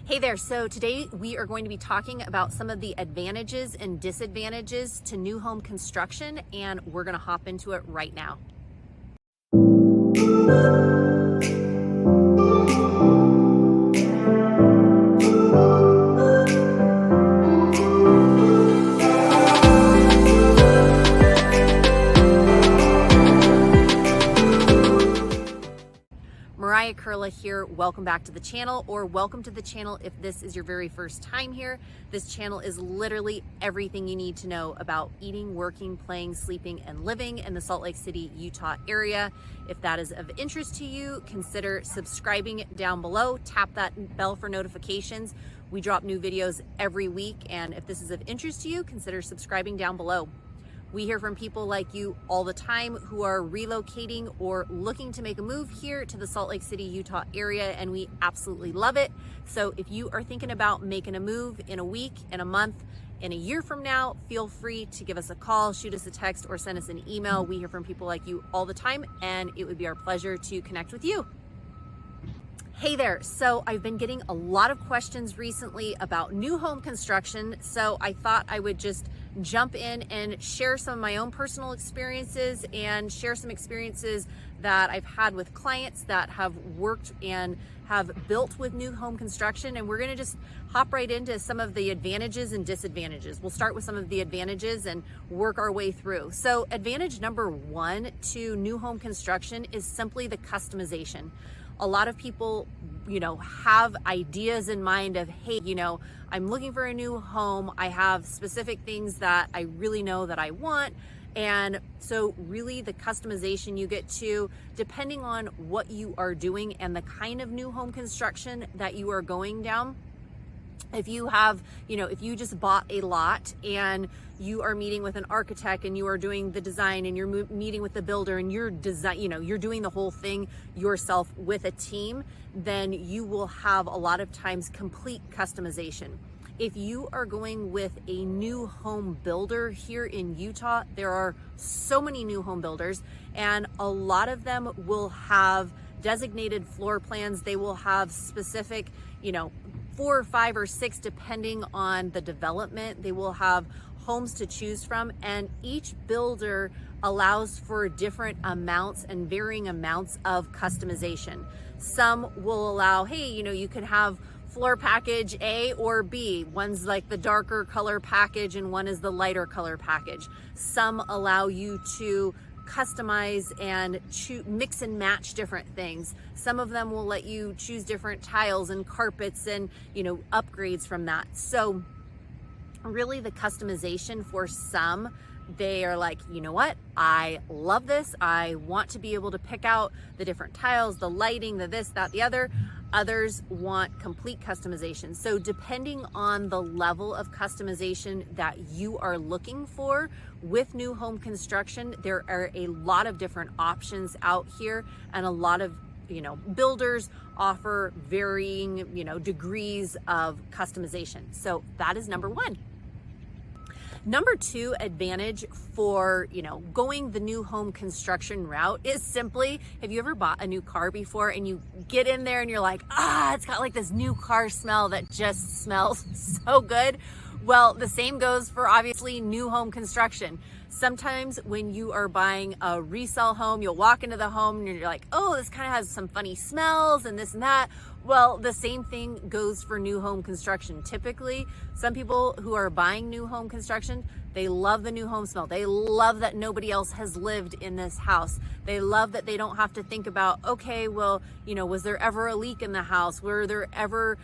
Hey there, so today we are going to be talking about some of the advantages and disadvantages to new home construction, and we're going to hop into it right now. Mariah here. Welcome back to the channel, or welcome to the channel if this is your very first time here. This channel is literally everything you need to know about eating, working, playing, sleeping, and living in the Salt Lake City, Utah area. If that is of interest to you, consider subscribing down below. Tap that bell for notifications. We drop new videos every week, and if this is of interest to you, consider subscribing down below. We hear from people like you all the time who are relocating or looking to make a move here to the Salt Lake City, Utah area, and we absolutely love it. So if you are thinking about making a move in a week, in a month, in a year from now, feel free to give us a call, shoot us a text, or send us an email. We hear from people like you all the time, and it would be our pleasure to connect with you. Hey there, so I've been getting a lot of questions recently about new home construction, so I thought I would just jump in and share some of my own personal experiences and share some experiences that I've had with clients that have worked and have built with new home construction. And we're gonna just hop right into some of the advantages and disadvantages. We'll start with some of the advantages and work our way through. So advantage number one to new home construction is simply the customization. A lot of people, have ideas in mind of, hey, I'm looking for a new home. I have specific things that I really know that I want. And so really the customization you get to, depending on what you are doing and the kind of new home construction that you are going down. If you have, if you just bought a lot and you are meeting with an architect and you are doing the design and you're meeting with the builder and you're you're doing the whole thing yourself with a team, then you will have a lot of times complete customization. If you are going with a new home builder here in Utah, there are so many new home builders, and a lot of them will have designated floor plans. They will have specific, 4 or 5 or 6, depending on the development. They will have homes to choose from, and each builder allows for different amounts and varying amounts of customization. Some will allow, hey, you can have floor package A or B. One's like the darker color package and one is the lighter color package. Some allow you to customize and mix and match different things. Some of them will let you choose different tiles and carpets and upgrades from that. So really the customization for some, they are like, you know what, I love this. I want to be able to pick out the different tiles, the lighting, the this, that, the other. Others want complete customization. So depending on the level of customization that you are looking for with new home construction, there are a lot of different options out here, and a lot of builders offer varying degrees of customization. So that is number one. Number two advantage for, going the new home construction route is simply, have you ever bought a new car before and you get in there and you're like, it's got like this new car smell that just smells so good? Well, the same goes for obviously new home construction. Sometimes when you are buying a resale home, you'll walk into the home and you're like, oh, this kind of has some funny smells and this and that. Well, the same thing goes for new home construction. Typically, some people who are buying new home construction, they love the new home smell. They love that nobody else has lived in this house. They love that they don't have to think about, okay, well, was there ever a leak in the house? Were there ever,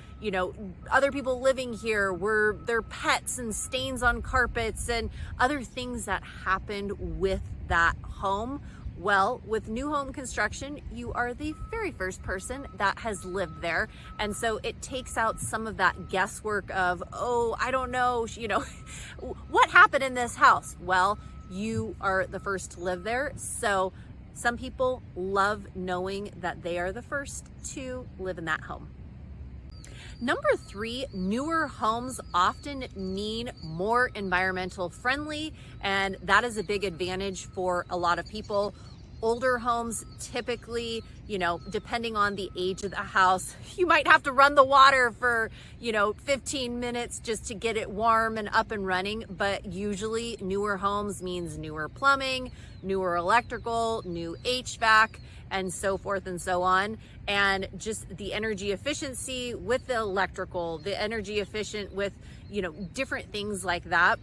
other people living here? Were there pets and stains on carpets and other things that happened with that home? Well, with new home construction, you are the very first person that has lived there. And so it takes out some of that guesswork of, oh, I don't know, what happened in this house? Well, you are the first to live there. So some people love knowing that they are the first to live in that home. Number three, newer homes often mean more environmental friendly, and that is a big advantage for a lot of people. Older homes typically, you know, depending on the age of the house, you might have to run the water for, you know, 15 minutes just to get it warm and up and running. But usually newer homes means newer plumbing, newer electrical, new HVAC, and so forth and so on. And just the energy efficiency with the electrical, the energy efficient with, you know, different things like that,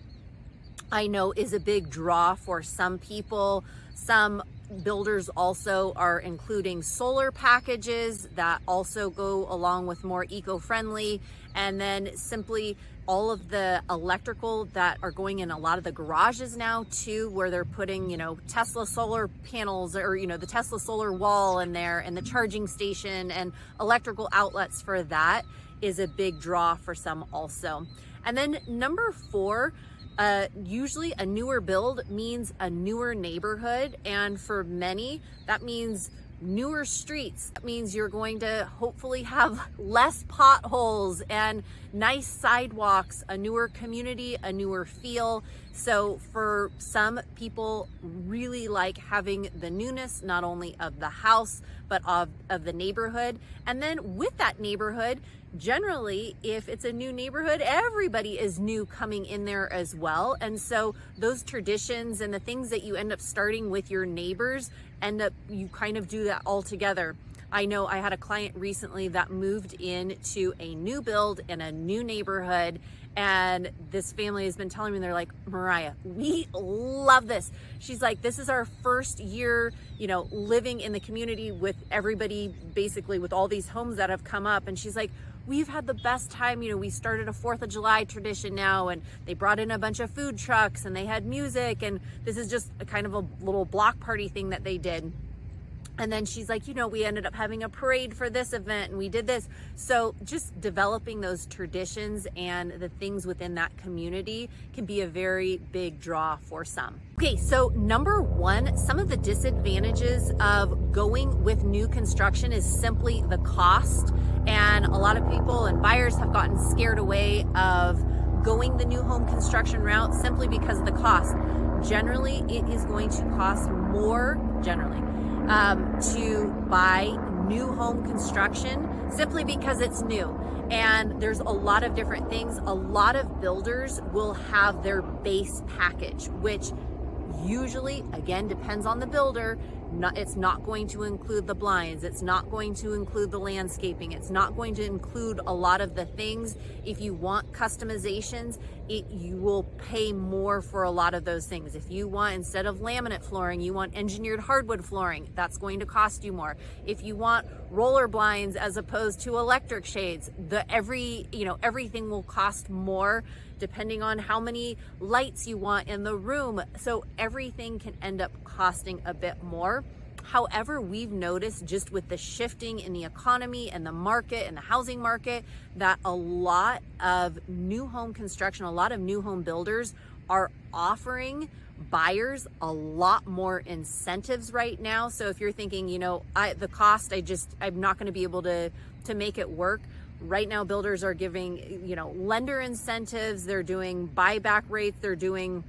I know is a big draw for some people. Some builders also are including solar packages that also go along with more eco-friendly, and then simply all of the electrical that are going in a lot of the garages now too, where they're putting, you know, Tesla solar panels, or, you know, the Tesla solar wall in there, and the charging station and electrical outlets for that is a big draw for some also. And then number 4, usually a newer build means a newer neighborhood, and for many that means newer streets. That means you're going to hopefully have less potholes and nice sidewalks, a newer community, a newer feel. So for some people, really like having the newness, not only of the house, but of the neighborhood. And then with that neighborhood, generally, if it's a new neighborhood, everybody is new coming in there as well. And so those traditions and the things that you end up starting with your neighbors you kind of do that all together. I know I had a client recently that moved into a new build in a new neighborhood, and this family has been telling me, they're like, Mariah, we love this. She's like, this is our first year, you know, living in the community with everybody, basically with all these homes that have come up. And she's like, we've had the best time. You know, we started a 4th of July tradition now, and they brought in a bunch of food trucks and they had music, and this is just a kind of a little block party thing that they did. And then she's like, you know, we ended up having a parade for this event, and we did this. So just developing those traditions and the things within that community can be a very big draw for some. Okay, so number 1, some of the disadvantages of going with new construction is simply the cost. And a lot of people and buyers have gotten scared away of going the new home construction route simply because of the cost. Generally, it is going to cost more, to buy new home construction simply because it's new. And there's a lot of different things. A lot of builders will have their base package, which usually, again, depends on the builder. It's not going to include the blinds. It's not going to include the landscaping. It's not going to include a lot of the things. If you want customizations, you will pay more for a lot of those things. If you want, instead of laminate flooring, you want engineered hardwood flooring, that's going to cost you more. If you want roller blinds as opposed to electric shades, everything will cost more depending on how many lights you want in the room. So everything can end up costing a bit more. However, we've noticed just with the shifting in the economy and the market and the housing market that a lot of new home construction, a lot of new home builders are offering buyers a lot more incentives right now. So if you're thinking, you know, the cost, I'm not going to be able to make it work. Right now, builders are giving, you know, lender incentives. They're doing buyback rates. They're doing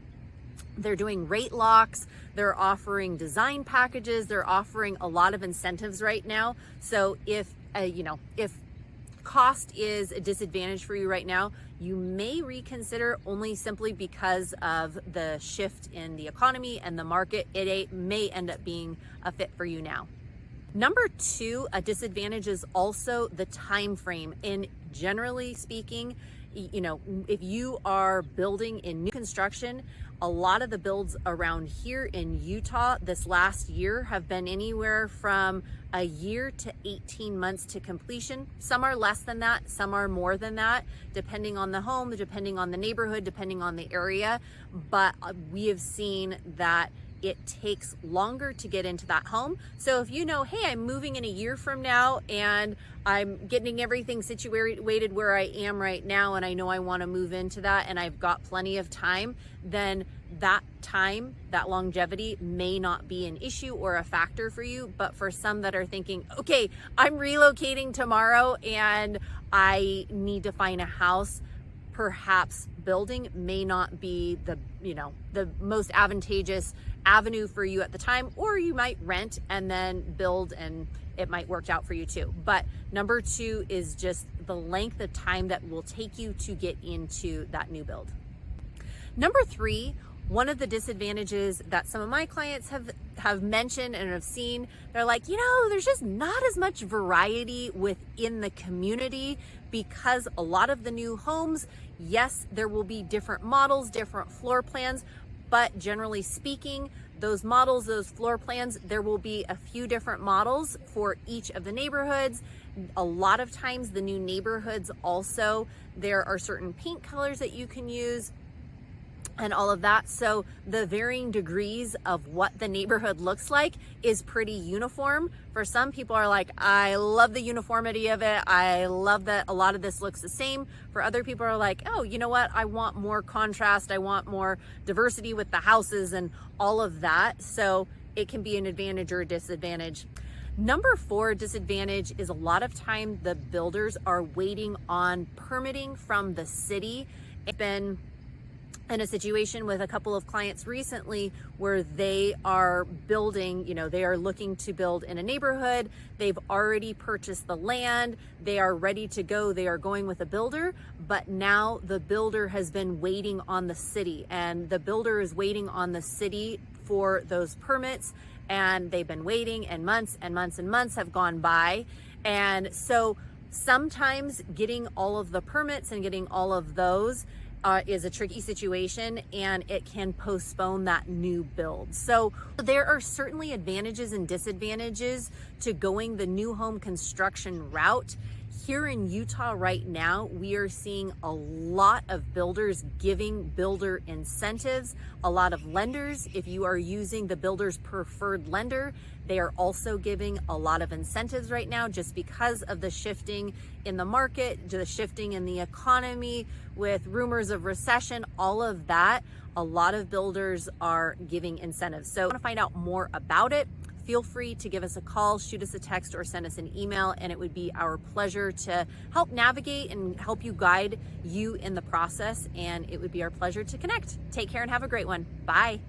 rate locks. They're offering design packages. They're offering a lot of incentives right now. So if cost is a disadvantage for you right now, you may reconsider only simply because of the shift in the economy and the market. It may end up being a fit for you now. Number 2, a disadvantage is also the time frame. And generally speaking, you know, if you are building in new construction, a lot of the builds around here in Utah this last year have been anywhere from a year to 18 months to completion. Some are less than that, some are more than that, depending on the home, depending on the neighborhood, depending on the area. But we have seen that it takes longer to get into that home. So if you know, hey, I'm moving in a year from now and I'm getting everything situated where I am right now, and I know I want to move into that and I've got plenty of time, then that time, that longevity may not be an issue or a factor for you. But for some that are thinking, okay, I'm relocating tomorrow and I need to find a house, perhaps building may not be the, the most advantageous avenue for you at the time, or you might rent and then build and it might work out for you too. But number 2 is just the length of time that will take you to get into that new build. Number 3, one of the disadvantages that some of my clients have mentioned and have seen, they're like, there's just not as much variety within the community because a lot of the new homes, yes, there will be different models, different floor plans, but generally speaking, those models, those floor plans, there will be a few different models for each of the neighborhoods. A lot of times the new neighborhoods also, there are certain paint colors that you can use and all of that. So the varying degrees of what the neighborhood looks like is pretty uniform. For some people are like, I love the uniformity of it. I love that a lot of this looks the same. For other people are like, oh, you know what? I want more contrast. I want more diversity with the houses and all of that. So it can be an advantage or a disadvantage. Number 4 disadvantage is a lot of time the builders are waiting on permitting from the city. It's been in a situation with a couple of clients recently where they are building, they are looking to build in a neighborhood. They've already purchased the land. They are ready to go. They are going with a builder, but now the builder has been waiting on the city, and the builder is waiting on the city for those permits, and they've been waiting, and months and months and months have gone by. And so sometimes getting all of the permits and getting all of those is a tricky situation, and it can postpone that new build. So there are certainly advantages and disadvantages to going the new home construction route. Here in Utah right now, we are seeing a lot of builders giving builder incentives. A lot of lenders, if you are using the builder's preferred lender, they are also giving a lot of incentives right now just because of the shifting in the market, the shifting in the economy with rumors of recession, all of that. A lot of builders are giving incentives. So if you want to find out more about it, feel free to give us a call, shoot us a text, or send us an email, and it would be our pleasure to help navigate and help you guide you in the process, and it would be our pleasure to connect. Take care and have a great one. Bye.